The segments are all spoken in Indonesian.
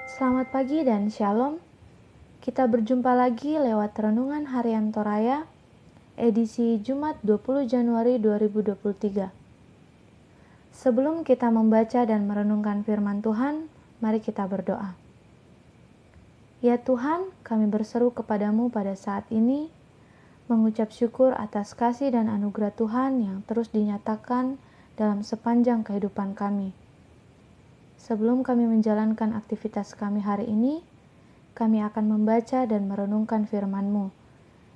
Selamat pagi dan shalom. Kita berjumpa lagi lewat Renungan Harian Toraya, edisi Jumat 20 Januari 2023. Sebelum kita membaca dan merenungkan firman Tuhan, mari kita berdoa. Ya Tuhan, kami berseru kepadamu pada saat ini, mengucap syukur atas kasih dan anugerah Tuhan yang terus dinyatakan dalam sepanjang kehidupan kami. Sebelum kami menjalankan aktivitas kami hari ini, kami akan membaca dan merenungkan firman-Mu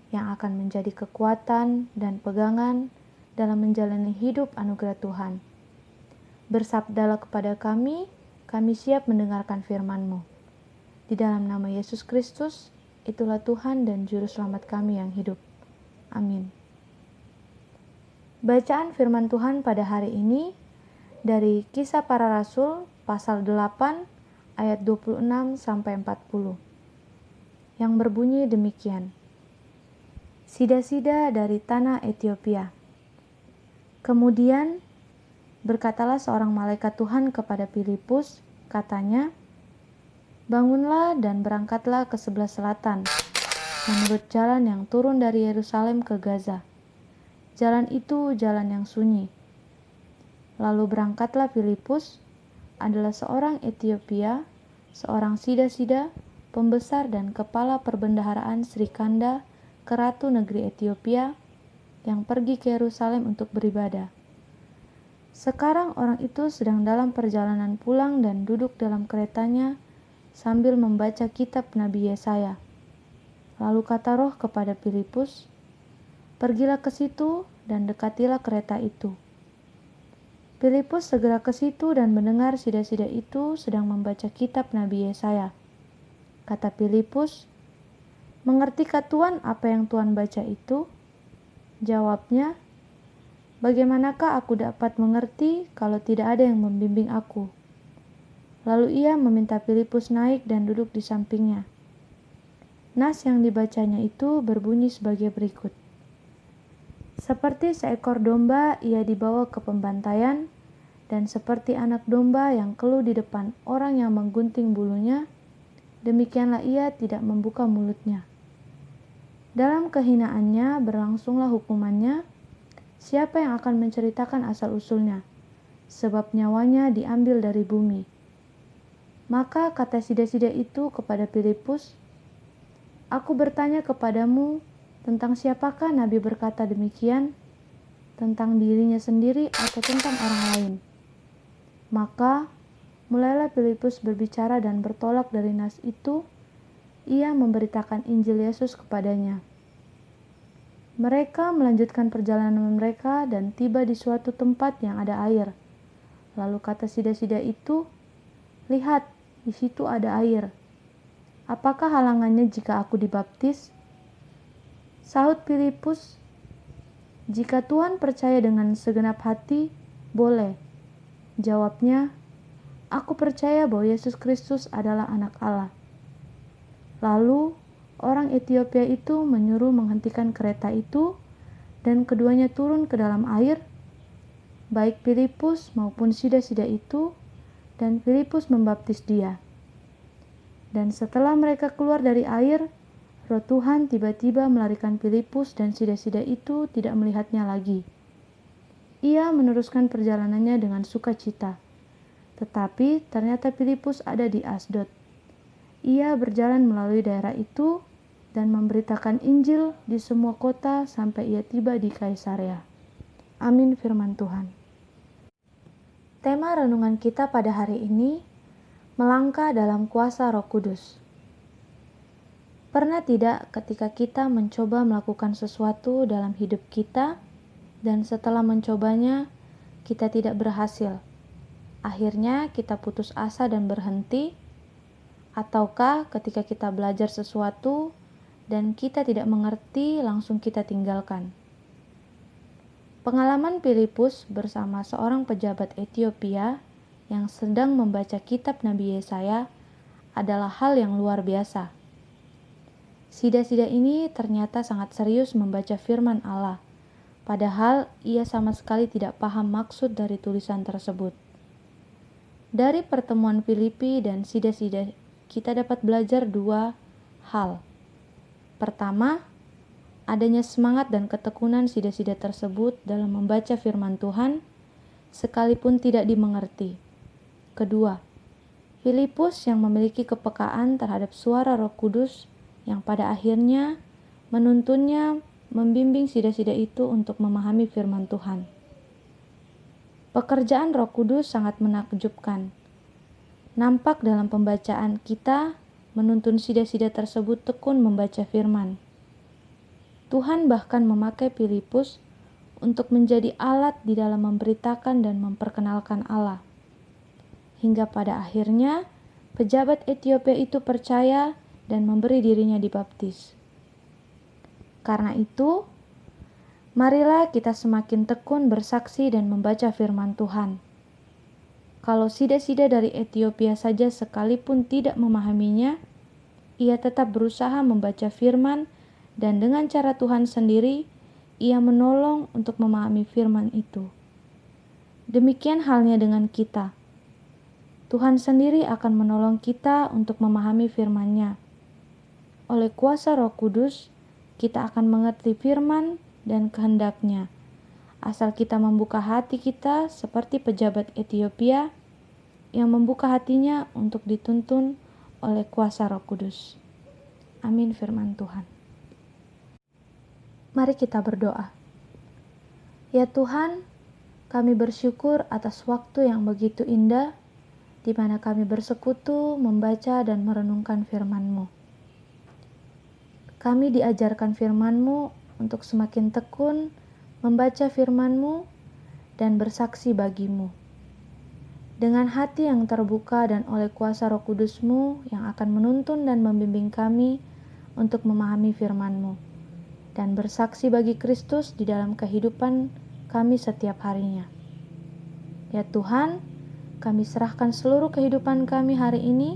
yang akan menjadi kekuatan dan pegangan dalam menjalani hidup anugerah Tuhan. Bersabdalah kepada kami siap mendengarkan firman-Mu. Di dalam nama Yesus Kristus, itulah Tuhan dan Juru Selamat kami yang hidup. Amin. Bacaan firman Tuhan pada hari ini dari Kisah Para Rasul pasal 8 ayat 26 sampai 40. Yang berbunyi demikian. Sida-sida dari tanah Ethiopia. Kemudian berkatalah seorang malaikat Tuhan kepada Filipus, katanya, "Bangunlah dan berangkatlah ke sebelah selatan, menurut jalan yang turun dari Yerusalem ke Gaza. Jalan itu jalan yang sunyi." Lalu berangkatlah Filipus, adalah seorang Ethiopia, seorang sida-sida, pembesar dan kepala perbendaharaan Sri Kanda ke Ratu Negeri Ethiopia, yang pergi ke Yerusalem untuk beribadah. Sekarang orang itu sedang dalam perjalanan pulang dan duduk dalam keretanya sambil membaca kitab Nabi Yesaya. Lalu kata Roh kepada Filipus, "Pergilah ke situ dan dekatilah kereta itu." Filipus segera ke situ dan mendengar sida-sida itu sedang membaca kitab Nabi Yesaya. Kata Filipus, "Mengertikah Tuan apa yang Tuan baca itu?" Jawabnya, "Bagaimanakah aku dapat mengerti kalau tidak ada yang membimbing aku?" Lalu ia meminta Filipus naik dan duduk di sampingnya. Nas yang dibacanya itu berbunyi sebagai berikut. Seperti seekor domba ia dibawa ke pembantaian, dan seperti anak domba yang keluh di depan orang yang menggunting bulunya, demikianlah ia tidak membuka mulutnya. Dalam kehinaannya berlangsunglah hukumannya. Siapa yang akan menceritakan asal-usulnya? Sebab nyawanya diambil dari bumi. Maka kata sida-sida itu kepada Filipus, "Aku bertanya kepadamu, tentang siapakah Nabi berkata demikian? Tentang dirinya sendiri atau tentang orang lain?" Maka mulailah Filipus berbicara dan bertolak dari nas itu. Ia memberitakan Injil Yesus kepadanya. Mereka melanjutkan perjalanan mereka dan tiba di suatu tempat yang ada air. Lalu kata sida-sida itu, "Lihat, di situ ada air. Apakah halangannya jika aku dibaptis?" Sahut Filipus, "Jika Tuhan percaya dengan segenap hati, boleh." Jawabnya, "Aku percaya bahwa Yesus Kristus adalah Anak Allah." Lalu orang Ethiopia itu menyuruh menghentikan kereta itu, dan keduanya turun ke dalam air, baik Filipus maupun sida-sida itu, dan Filipus membaptis dia. Dan setelah mereka keluar dari air, Roh Tuhan tiba-tiba melarikan Filipus dan sida-sida itu tidak melihatnya lagi. Ia meneruskan perjalanannya dengan sukacita. Tetapi ternyata Filipus ada di Asdod. Ia berjalan melalui daerah itu dan memberitakan Injil di semua kota sampai ia tiba di Kaisarea. Amin firman Tuhan. Tema renungan kita pada hari ini, melangkah dalam kuasa Roh Kudus. Pernah tidak ketika kita mencoba melakukan sesuatu dalam hidup kita, dan setelah mencobanya, kita tidak berhasil? Akhirnya kita putus asa dan berhenti? Ataukah ketika kita belajar sesuatu dan kita tidak mengerti, langsung kita tinggalkan? Pengalaman Filipus bersama seorang pejabat Ethiopia yang sedang membaca kitab Nabi Yesaya adalah hal yang luar biasa. Sida-sida ini ternyata sangat serius membaca firman Allah, padahal ia sama sekali tidak paham maksud dari tulisan tersebut. Dari pertemuan Filipi dan sida-sida kita dapat belajar dua hal. Pertama, adanya semangat dan ketekunan sida-sida tersebut dalam membaca firman Tuhan, sekalipun tidak dimengerti. Kedua, Filipus yang memiliki kepekaan terhadap suara Roh Kudus yang pada akhirnya menuntunnya membimbing sida-sida itu untuk memahami firman Tuhan. Pekerjaan Roh Kudus sangat menakjubkan. Nampak dalam pembacaan kita menuntun sida-sida tersebut tekun membaca firman. Tuhan bahkan memakai Filipus untuk menjadi alat di dalam memberitakan dan memperkenalkan Allah. Hingga pada akhirnya, pejabat Ethiopia itu percaya dan memberi dirinya dibaptis. Karena itu, marilah kita semakin tekun bersaksi dan membaca firman Tuhan. Kalau sida-sida dari Ethiopia saja sekalipun tidak memahaminya, ia tetap berusaha membaca firman dan dengan cara Tuhan sendiri, ia menolong untuk memahami firman itu. Demikian halnya dengan kita. Tuhan sendiri akan menolong kita untuk memahami firman-Nya. Oleh kuasa Roh Kudus, kita akan mengerti firman dan kehendak-Nya. Asal kita membuka hati kita seperti pejabat Ethiopia yang membuka hatinya untuk dituntun oleh kuasa Roh Kudus. Amin firman Tuhan. Mari kita berdoa. Ya Tuhan, kami bersyukur atas waktu yang begitu indah di mana kami bersekutu, membaca dan merenungkan firman-Mu. Kami diajarkan firman-Mu untuk semakin tekun membaca firman-Mu dan bersaksi bagi-Mu. Dengan hati yang terbuka dan oleh kuasa Roh Kudus-Mu yang akan menuntun dan membimbing kami untuk memahami firman-Mu dan bersaksi bagi Kristus di dalam kehidupan kami setiap harinya. Ya Tuhan, kami serahkan seluruh kehidupan kami hari ini.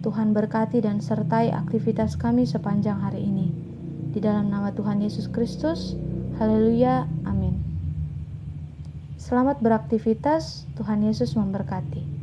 Tuhan berkati dan sertai aktivitas kami sepanjang hari ini. Di dalam nama Tuhan Yesus Kristus, haleluya, amin. Selamat beraktivitas, Tuhan Yesus memberkati.